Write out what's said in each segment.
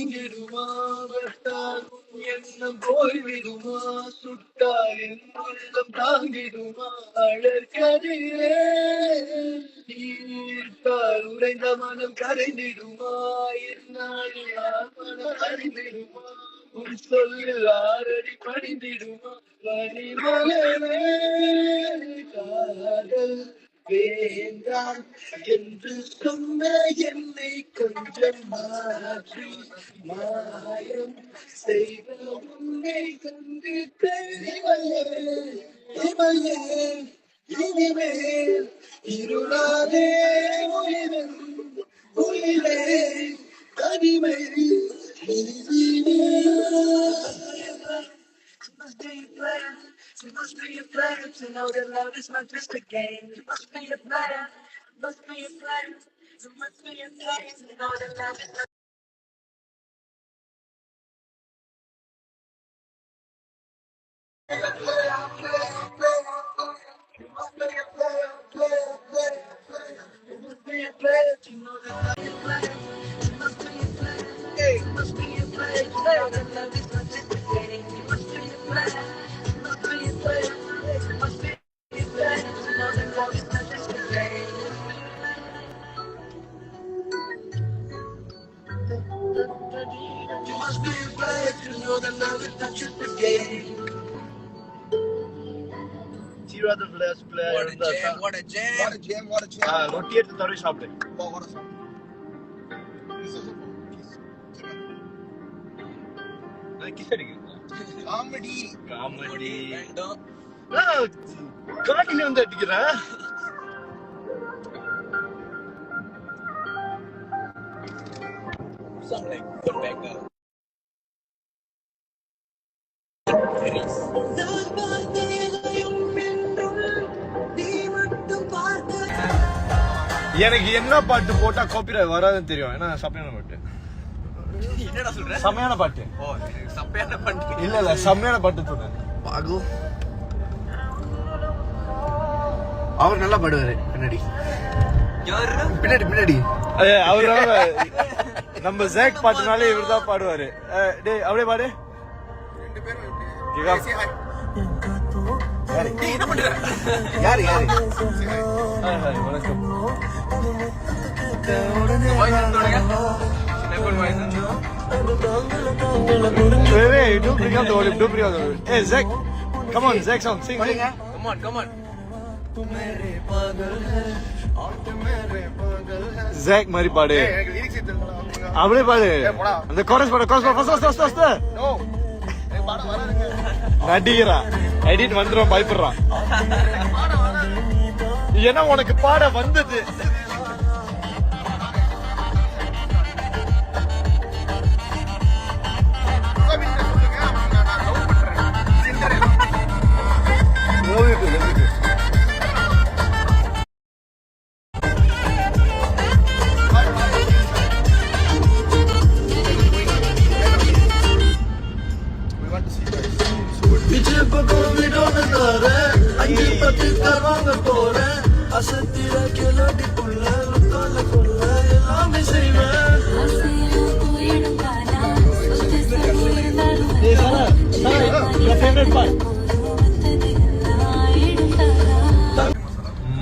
நீங்கிடுமா வட்டாலும் எண்ணம் போய்விடுமா சுட்டால் என் உள்ளம் தாங்கிடுமா அழற்கதிரே நீர்த்தால் உறைந்த மனம் கரைந்திடுமா என்னால் மனம் அறிந்திடுமா உன் சொல்லில் ஆரடி படிந்திடுமா பனிமலரே காதல் வேண்டாம் என்று சொன்ன என்னை கொஞ்சம் மாற்றி மாயம் செய்த உன்னை கண்டு இமையே இனிமேல் இருளாதே உயிரின் உயிரே தனிமை You must be a player to know that love is not just a game. You must be a player. You must be a player. You must be a player to know that love is not. You must be a player. You must be a player to know that love is player. You must be a player. You must be a player to know that love is not just a game. You must be a player. You must be a player to know that love is not just a game. Zero the last player. What a jam! What a jam! What a jam! What a jam! Roti at the Tari shop. What a shop. Comedy. Comedy. காட்டில வந்து அடிக்கிறேன். Some like put back up. எனக்கு என்ன பாட்டு போட்டா copyright வராதுன்னு தெரியும். ஏன்னா சப்பையான பாட்டு. என்னடா சொல்ற? சமையான பாட்டு. ஓ, சப்பையான பாட்டு. இல்ல சமையான பாட்டு சொன்னேன். பாகு. அவர் நல்லா பாடுவாரு பின்னாடி. யாரு? பின்னாடி. அவரு நம்ம ஜாக் பாட்டுனாலே இவர் தான் பாடுவாரு. டேய் அப்படியே பாடு. ரெண்டு பேரும் என்ன பண்ற? யாரு? ஹாய் வணக்கம். Hey, do bring out the volume. Hey, Zach, come on, Zach, sing. Come on. Zach, mari paade. Abne paade. The chorus paade. First. No. நடிகரா எடிட் வந்துரும் பயப்படுறான். ஏன்னா உனக்கு பாட வந்தது.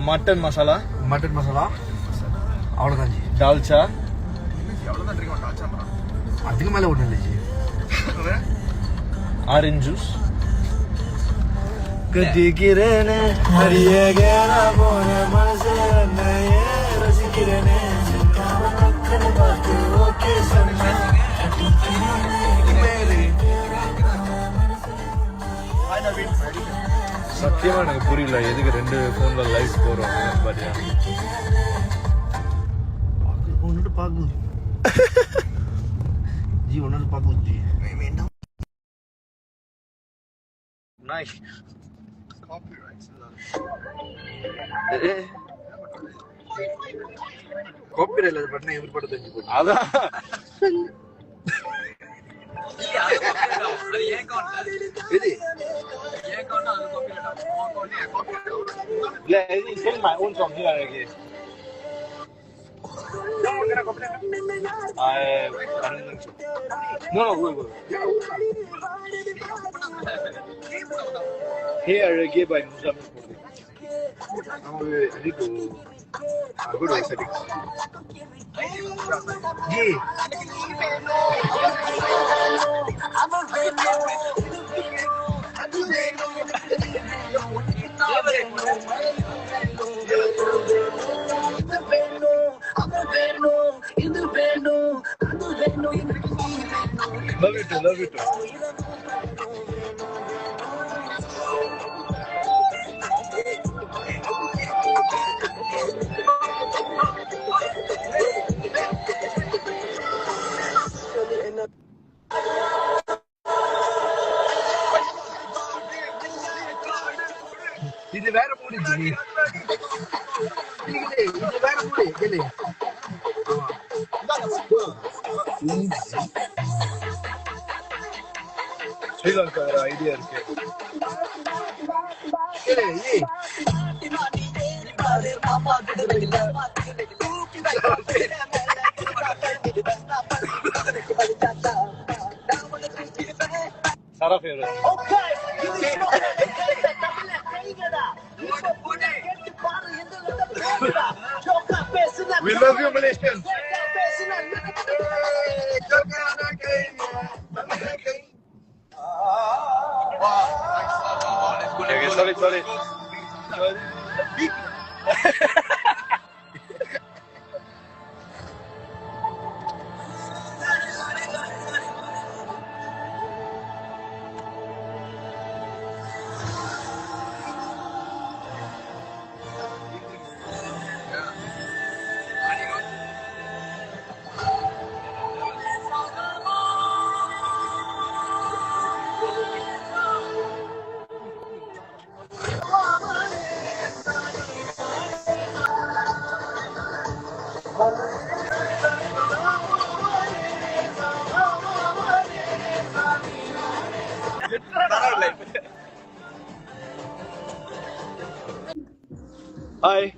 மட்டன் மசாலா அவ்வளவுதான் ஜி. டால்ச்சா அதுக்கு மேல ஒண்ணு இல்லை ஜி. ஆரஞ்சு ஜூஸ் கட்டிக்கிறேனே அறியகேன போன மனசே ரசிக்கிறேனே ஓகே சத்தியமா எனக்கு புரியல எதுக்கு ரெண்டு போன்ல லைவ் போறோம். பாத்தியா ஒன்னு பாக்கு ஜி ஒன்னு பாக்கு ஜி வேண்டாம். நைஸ் காப்பிரைட்ஸ் காப்பிரைட் இல்ல பண்ண இவர் பட தெரிஞ்சு போச்சு. அதான் இல்ல இது send my own song here again. I don't think so. No, go. Here, reggae by Muzamil Puri. Now I need to go to settings. Yeah. Love it too. இது வேற மூடி ஜி. இது வேற மூடி கேளு. ஸ்ரீலங்கா ஒரு ஐடியா இருக்கு. கேளு ஏய். சாரா favourite. We love you, Malaysians. Okay, sorry.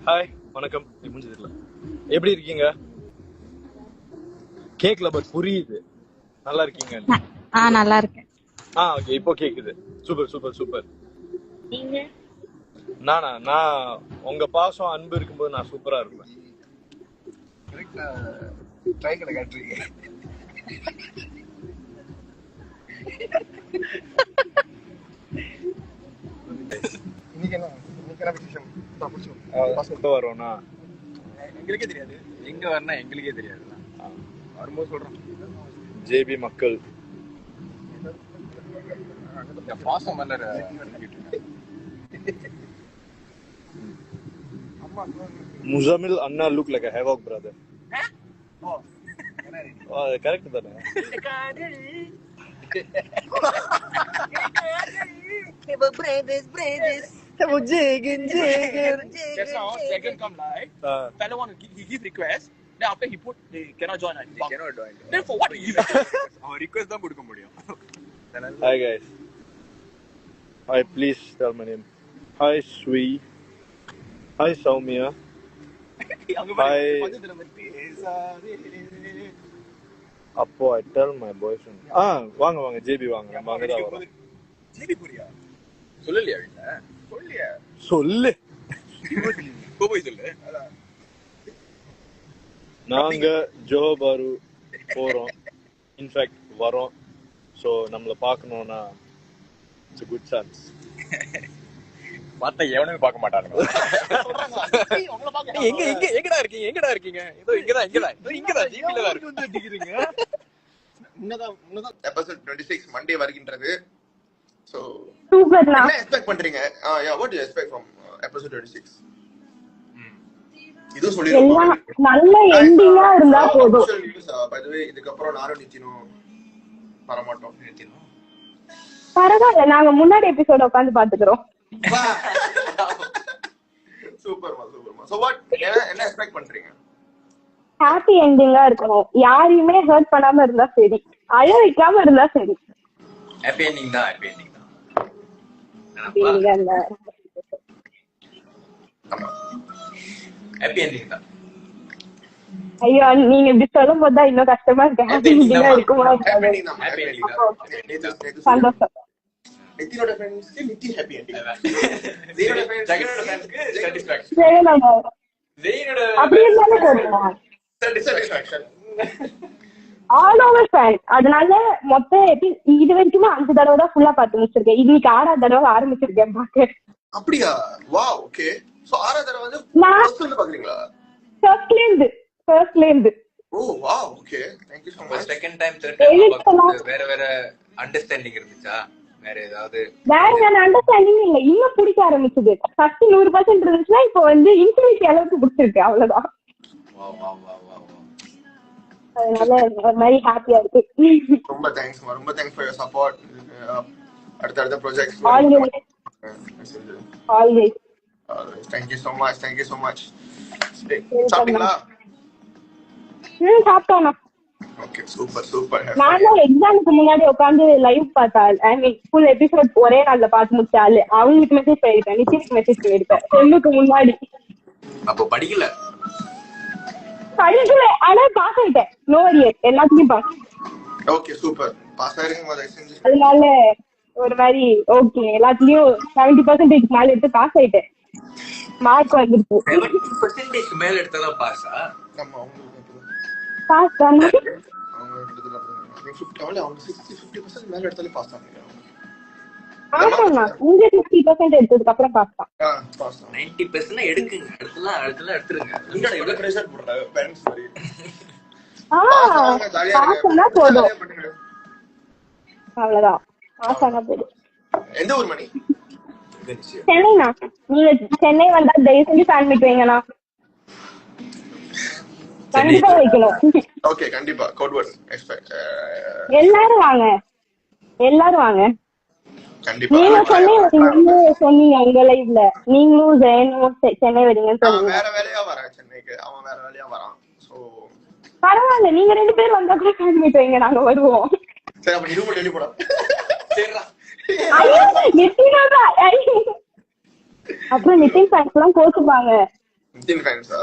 Hi வணக்கம். முடிஞ்சதில்ல. எப்படி இருக்கீங்க? கேக்கல பட் புரியுது. நல்லா இருக்கீங்க? நல்லா இருக்கேன். ஓகே, இப்போ கேக்குது. சூப்பர். நீங்க? நான் உங்க பாசம் அன்பு இருக்கும்போது நான் சூப்பரா இருப்பேன். கரெக்டா ட்ரை கடை காட்டுறீங்க. இன்னைக்கு என்ன விசேஷம்? வரோம்னா எங்களுக்கே தெரியாது. எங்க வரனா எங்களுக்கே தெரியாது. வரும்போது சொல்றோம். ஜேபி மக்கள் பாசம் மலர். முசமில் அண்ணா look like a havoc brother. Correct தானே? Just now, second come live. Fellow want to give request. Then after he put they cannot join. They cannot join. Then for what you அவன் request தான் கொடுக்க முடியும். Hi guys. Hi, please tell my name. Hi Sui. Hi Soumya. Hi. அப்போ I tell my boyfriend. வாங்க JP வாங்க. நம்ம அங்க தான் வரோம். ஜிபி புரியா? சொல்லலையா வீட்ல? சொல்லியா? சொல்லு. போய் சொல்லு. நாங்க ஜோஹபாரு போறோம். இன்ஃபேக்ட் வரோம். ஸோ நம்மளை பார்க்கணும்னா இட்ஸ் a good chance. பார்த்தா எவனுமே பார்க்க மாட்டானுங்க. எங்கடா இருக்கீங்க? ஏதோ இங்கதான் ஜிபில தான் இருக்கு. வந்து அடிக்கிறீங்க. முன்னதான் எபிசோட் 26 மண்டே வருகின்றது. சோ சூப்பர்ண்ணா. என்ன எக்ஸ்பெக்ட் பண்றீங்க? what do you expect from episode 26? இது சொல்லிருக்கோம். நல்ல எண்டிங்கா இருந்தா போதும். by the way இதுக்கு அப்புறம் நானும் நித்தினும் வர மாட்டோம். பரவாயில்ல, நாங்க முன்னாடி எபிசோட உட்காந்து பாத்துக்கிறோம். சூப்பர்மா. சோ என்ன எக்ஸ்பெக்ட் பண்றீங்க? ஹாப்பி எண்டிங்கா இருக்கணும். யாரையுமே ஹர்ட் பண்ணாம இருந்தா சரி, அழ வைக்காம இருந்தா சரி. ஹாப்பி எண்டிங் தான். happy ending தான். ஐயோ நீங்க இப்படி சொல்லும் போதுதான் இன்னும் கஷ்டமா இருக்கு. ஹாப்பி எண்டிங்கா இருக்குமா? ஹாப்பி எண்டிங் தான், ஹாப்பி எண்டிங் தான். நேத்து சந்தோஷம். நித்தினோட ஃப்ரெண்ட்ஸ்க்கு நித்தி ஹாப்பி எண்டிங், ஜெயினோட ஃப்ரெண்ட்ஸ்க்கு சாட்டிஸ்ஃபேக்ஷன், ஜெயினோட அப்படி இருந்தாலும் போதும். Satisfaction, all over fan. அதனால மொத்தம் இது வரைக்குமே 5 தடவை தான் ஃபுல்லா பார்த்து முடிச்சிருக்கேன். இன்னைக்கு 6வது தடவை ஆரம்பிச்சிருக்கேன் பார்க்க. அப்படியா? Wow, okay. சோ 6வது தடவை வந்து நான் ஃபர்ஸ்ட் வந்து பாக்குறீங்களா? ஃபர்ஸ்ட்ல இருந்து. ஓ wow, okay, thank you so much. Second time third time வேற அண்டர்ஸ்டாண்டிங் இருந்துச்சா? வேற ஏதாவது வேற அண்டர்ஸ்டாண்டிங் இல்ல, இன்னும் பிடிக்க ஆரம்பிச்சது. ஃபர்ஸ்ட் 100% இருந்துச்சுன்னா இப்போ வந்து இன்ஃபினிட்டி அளவுக்கு பிடிச்சிருக்கு, அவ்வளவுதான். Wow wow wow wow. அதனால ஒரு மாதிரி ஹாப்பியா இருக்கு. ரொம்ப தேங்க்ஸ், ரொம்ப தேங்க்ஸ் ஃபார் யுவர் சப்போர்ட். அடுத்த projects always. thank you so much, thank you so much. சாப்பிட்டீங்களா? சாப்பிட்டோம். Okay, super super. நானும் எக்ஸாமுக்கு முன்னாடி உட்காந்து லைவ் பார்த்தா, ஐ மீன் ஃபுல் எபிசோட் ஒரே நாள்ல பார்த்து முடிச்சாலு. அவங்களுக்கு மெசேஜ் பண்ணிருக்கேன், நித்தினுக்கு மெசேஜ் பண்ணிருக்கேன் செல்லுக்கு முன்னாடி. அப்போ படிக்கல ஆனா பாஸ் ஆயிட்டேன். நோ வரியர், எல்லாத்துலயும் பாஸ். Okay, super. பாஸ் ஆயிருங்க மதர் செஞ்சு. அதனால ஒரு மாதிரி ஓகே, எல்லாத்துலயும் 70% மேல எடுத்து பாஸ் ஆயிட்டேன். மார்க் வந்துருக்கு. 70% மேல எடுத்தா பாஸா? நம்ம அவங்க பாஸ் தானே. அவங்க 50% மேல எடுத்தாலே பாஸ் தான். ஆமாண்ணா, இங்க 50% எடுத்ததுக்கு அப்புறம் பாஸ் தான். பாஸ் தான். 90% எடுக்குங்க, அடுத்தலாம் எடுத்துருங்க. நீங்க எவ்வளவு பிரஷர் போடுறாங்க பேரண்ட்ஸ் மாதிரி. பாஸ் ஆனா போதும், அவ்வளவுதான். பாஸ் ஆனா போதும். எந்த ஊர் மணி? சென்னைண்ணா. நீங்க சென்னை வந்தா தயவு செஞ்சு ஃபேன் மீட் வைங்கண்ணா. கண்டிப்பா வைக்கணும். ஓகே, கண்டிப்பா. Code word expect. எல்லாரும் வாங்க, எல்லாரும் வாங்க. கண்டிப்பா. நீங்க சென்னை வரீங்கன்னு சொன்னீங்க உங்க லைவ்ல. நீங்களும் ஜெயனும் சென்னை வரீங்கன்னு சொன்னீங்க. வேற வேலையா வரேன் சென்னைக்கு, அவன் வேற வேலையா வரான். சோ பரவாயில்ல, நீங்க 2 பேர் வந்தா கூட ஃபேன் மீட் வைங்க, நாங்க வருவோம். சரி, அப்ப நீங்க டெல்லி போடா. சரிடா. அப்புறம் நிதின் ஃபேன்ஸ் எல்லாம் கோச்சுப்பாங்க. நிதின் ஃபேன்ஸா?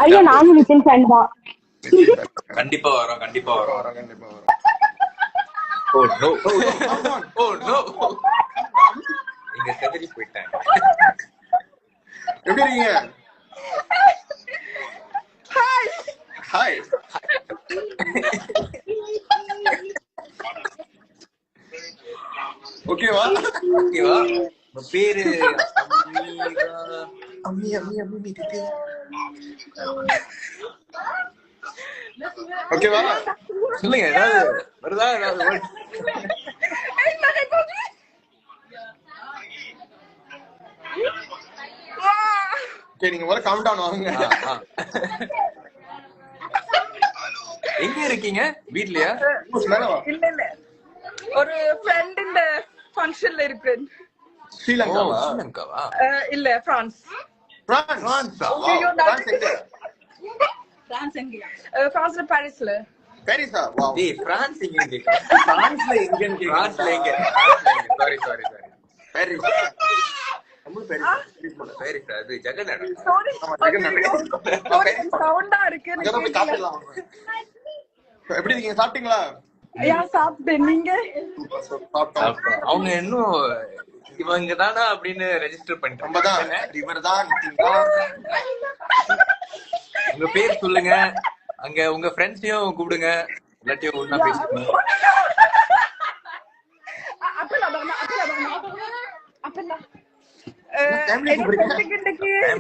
ஐயோ, நானும் நிதின் ஃபேன் தான். கண்டிப்பா வரோம், கண்டிப்பா வரோம். கண்டிப்பா வரோம். ஓ நோ, ஓ நோ, இங்க செதறி போயிட்டேன். எப்படி இருக்கீங்க? Hi hi. ஓகேவா? ஓகேவா? உங்க பேரு அம்மி அம்மி அம்மி கிட்டே. ஓகேவா? சொல்லுங்க, ஏதாவது வருதா? ஏதாவது word? ஓகே, நீங்க வர கவுண்ட் டவுன் வாங்க. எங்க இருக்கீங்க? வீட்லயா? இல்ல இல்ல, ஒரு ஃப்ரெண்ட் ஃபங்க்ஷன்ல இருக்கு. ஸ்ரீலங்காவா? ஸ்ரீலங்காவா? இல்ல, பிரான்ஸ். பிரான்ஸா? ஐயோ, பிரான்ஸ் எங்க? பிரான்ஸ்ல பாரிஸ்ல. பாரிஸா? வாவ். டேய், பிரான்ஸ் எங்க இருக்கு? பிரான்ஸ்ல எங்கன்னு கேக்குறீங்க? பிரான்ஸ்ல எங்க? Sorry sorry sorry. பாரிஸ். நம்ம பாரிஸ் போல. பாரிஸ் அது ஜெகநாடு. சாரி, சவுண்டா இருக்கு. அங்க போய் சாப்பிடலாம். எப்படி இருக்கீங்க? சாப்பிட்டீங்களா? யா, சாப்பிட்டேன். நீங்க? சாப்பிட்டோம். அவங்க இன்னும் இவங்க தானா அப்படின்னு ரெஜிஸ்டர் பண்ணிட்டு நம்ம தான், இவர் தான், நிதின் தான். உங்க பேர் சொல்லுங்க, அங்க உங்க ஃப்ரெண்ட்ஸையும் கூப்பிடுங்க, எல்லாத்தையும் ஒண்ணா பேசுங்க.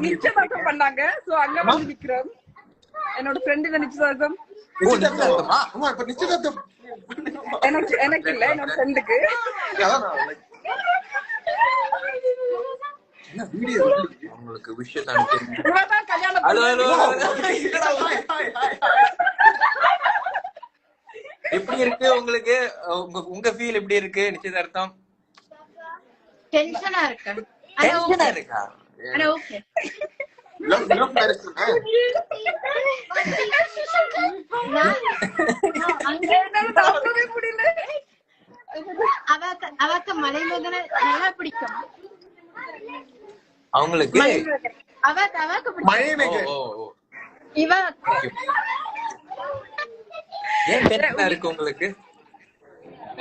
நிச்சயதார்த்தம் பண்ணாங்க. சோ அங்க வந்து நிக்கிறோம். என்னோட ஃப்ரெண்ட் நிச்சயதார்த்தம். நிச்சயதார்த்தமா? ஆமா, இப்ப நிச்சயதார்த்தம் எனக்கு இல்ல, என்னோட ஃப்ரெண்டுக்கு. உங்களுக்கு விஷயம் அனுப்பிடுங்க. இவதான் கல்யாணம். Hello hello. எப்படி இருக்கு உங்களுக்கு? உங்க ஃபீல் எப்படி இருக்கு? நிச்சயதார்த்தம் டென்ஷனா இருக்கு. டென்ஷனா இருக்கா? ஆனா ஓகே. லவ் மேரேஜ் தாங்கவே முடியல. அவக்கு மலைமகனை நல்லா பிடிக்கும். அவங்களுக்கு அவக்கு பிடிக்கும். மழைமேக. இவ ஏன் டென்ஷனா இருக்கு உங்களுக்கு?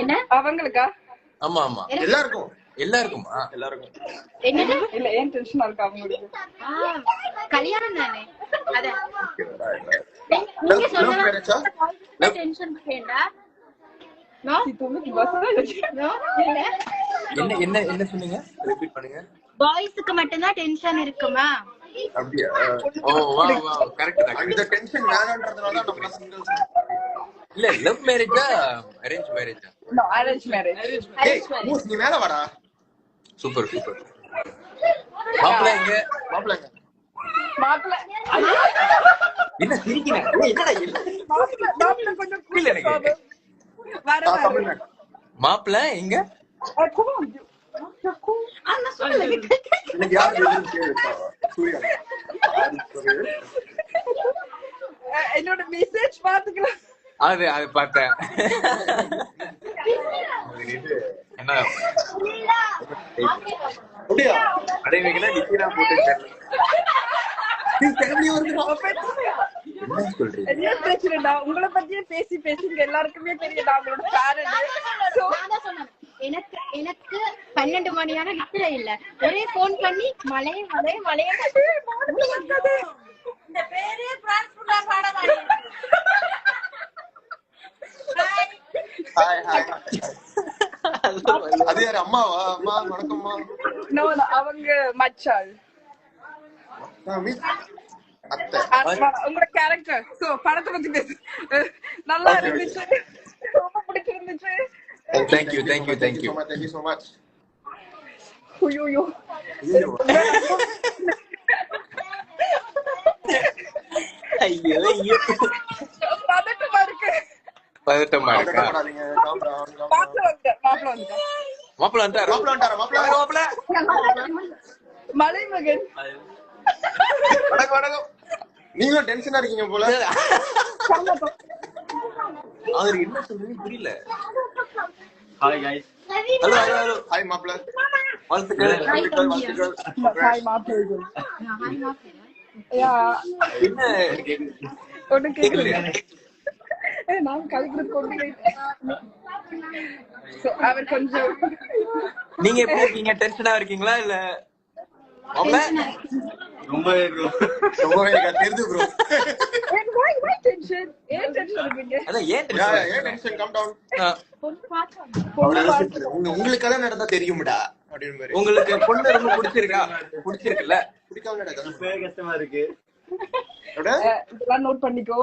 என்ன அவங்களுக்கா? ஆமா ஆமா எல்லாருக்கும் எல்லாருக்குமா? எல்லாருக்கும் என்னது இல்ல ஏன் டென்ஷனா இருக்கு அவங்களுக்கு? கல்யாணம் தானே அத நீங்க Love marriage ஆ? சொல்லுங்க டென்ஷன் வேண்டா நோ நோ இல்ல என்ன என்ன என்ன சொன்னீங்க? ரிப்பீட் பண்ணுங்க. பாய்ஸ்க்கு மட்டும் தான் டென்ஷன் இருக்குமா? அப்படியா? ஓ வா வா கரெக்ட் தான். அந்த டென்ஷன் வேணான்றதுனால தான் நம்ம சிங்கிள்ஸ். இல்ல லவ் மேரேஜா அரேஞ்ச் மேரேஜா? No, arrange marriage. ஏய் மூஸ் நீ மேல வாடா. Super super. மாப்பிள்ளை எங்க? மாப்ளங்க. மாப்பிள்ளை என்ன சிரிக்கிறீங்க? ஏய், என்னடா இல்ல மாப்பிள்ளை கொஞ்சம் புரியல எனக்கு. வர தமிழ்நாடு. மாப்பிள்ளை எங்க? come on. எனக்கு யார் தெரியும் கேளுப்பா. சூர்யா. என்னோட மெசேஜ் பாத்துக்கலாம். அது அது பார்த்தேன். என்ன அப்படியா? அடைவைகள நிக்கிறா போட்டு தெரியல. நீ ஃபேமிலி வந்து என்ன சொல்றீங்க? என்ன பிரச்சனைடா? உங்களை பத்தியே பேசி பேசி இங்க எல்லாருக்குமே தெரியும் அவங்களோட பேரண்ட். எனக்கு எனக்கு 12 மணியான நித்திர இல்ல. ஒரே போன் பண்ணி மழை மழை மழை இந்த பேரே பிரான்ஸ்புல்லா பாடமாடி. Hi hi. அது யாரு அம்மாவா? அம்மா வணக்கம்மா. No, no, அவங்க மச்சாள். மீட் அத்தை. உங்களோட கேரக்டர் சோ படத்தை பத்தி பேசு. நல்லா இருந்துச்சு, ரொம்ப பிடிச்சிருந்துச்சு. Thank you thank you thank you. Thank you so much. ஐயோ ஐயோ ஐயோ பதட்டமா இருக்கு. பதட்டமா இருக்கா? கவலைப்படாதீங்க. Calm down, calm down. மாப்பிள்ளை வந்துட்டான். மாப்பிள்ளை வந்துட்டாரா? மாப்ள வந்துட்டாரா? மாப்ள. மலைமகன் வணக்கம் வணக்கம். நீங்களும் டென்ஷனா இருக்கீங்க போல. அவர் என்ன சொல்றீங்க புரியல. Hi guys. Hello hello hello. Hi மாப்ள. வாழ்த்துக்கள். வாழ்த்துக்கள். ஹாய் மாப்பிள்ளை. ஹாய் மாப்பிள்ளை. யா என்ன ஒண்ணு கேக்குது. நான் கல்குறது கொண்டு போயிட்டேன். அவர் கொஞ்சம் நீங்க எப்படி இருக்கீங்க? டென்ஷனா இருக்கீங்களா இல்ல? மாப்பிள்ளை ரொம்பவே bro. ரொம்பவே எனக்கு தெரியுது ப்ரோ. why tension? ஏன் டென்ஷன் இருக்கீங்க? அதான் ஏன் ஏன் டென்ஷன்? டென்ஷன்? Come down. பொண்ணு பார்த்தோம். உங்களுக்கு எல்லாம் நடந்தா தெரியும்டா அப்படின்னு மாதிரி. உங்களுக்கு பொண்ணு ரொம்ப பிடிச்சிருக்கா? பிடிச்சிருக்குல்ல? பிடிக்காம நடக்காது. ரொம்பவே கஷ்டமா இருக்கு. அப்படியே இதெல்லாம் நோட் பண்ணிக்கோ.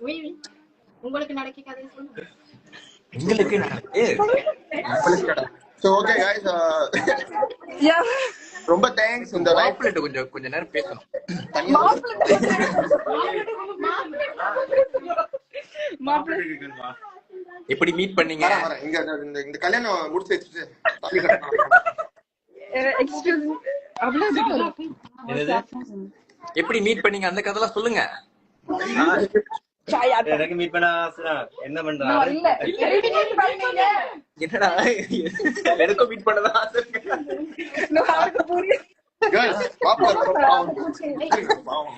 Oui, oui. உங்களுக்கு நடக்க கதை சொல்லுங்க. உங்களுக்கு நடக்கு. சோ ஓகே गाइस, யா ரொம்ப தேங்க்ஸ். இந்த லைஃப் மாப்பிள்ளை கொஞ்ச நேரம் பேசணும். தனியா மாப்பிள்ளை இருக்குமா? எப்படி மீட் பண்ணீங்க? வரேன். இங்க இந்த கல்யாணம் முடிச்சு வச்சுட்டு தாலி கட்டணும். எக்ஸ்கியூஸ் அவ்வளவு என்னது? எப்படி மீட் பண்ணீங்க? அந்த கதைலாம் சொல்லுங்க. எனக்கு மீட் பண்ண ஆசைதான். என்ன பண்றா? இல்ல எப்படி நீங்க பண்ணீங்க? என்னடா எனக்கும் மீட் பண்ணதான் ஆசை இருக்கு. அவருக்கு புரியுது. Guys, பாப்பா பாவம்.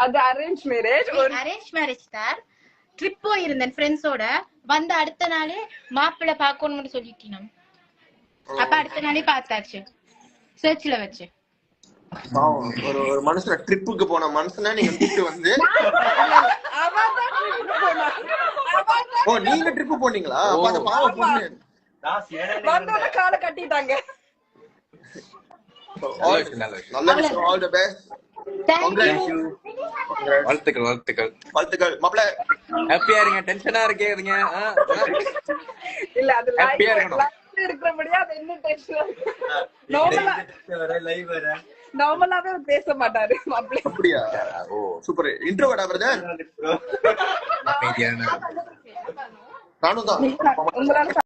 அது அரேஞ்ச் மேரேஜ். ஒரு அரேஞ்ச் மேரேஜ் தான். ட்ரிப் போயிருந்தேன் ஃப்ரெண்ட்ஸோட. வந்த அடுத்த நாளே மாப்பிள்ளை பார்க்கணும்னு சொல்லிட்டீங்க. அப்ப அடுத்த நாளே பார்த்தாச்சு சர்ச்ல வச்சு. பாவம். ஒரு மனுஷன ட்ரிப்புக்கு போன மனுஷனா நீங்க கூப்பிட்டு வந்து. ஓ நீங்க ட்ரிப் போனீங்களா? அப்ப அந்த பாவம் பொண்ணு வந்தோட காலை கட்டிட்டாங்க. நல்ல விஷயம். All the best. தேங்க்யூ. வாழ்த்துக்கள் வாழ்த்துக்கள் வாழ்த்துக்கள் மாப்ள. ஹாப்பியா இருங்க. டென்ஷனா இருக்கீங்க. இல்ல அது Happy ஆ இருக்கணும். லைஃப்ல இருக்கிறபடியா அது என்ன டென்ஷன். நார்மலா வர லைவ் வர நார்மலாவே பேச மாட்டாரு மாப்பிள்ளை. அப்படியா? ஓ சூப்பர். இன்ட்ரோவர்டா பிரதர்? அமைதியான நானும் தான். உங்களால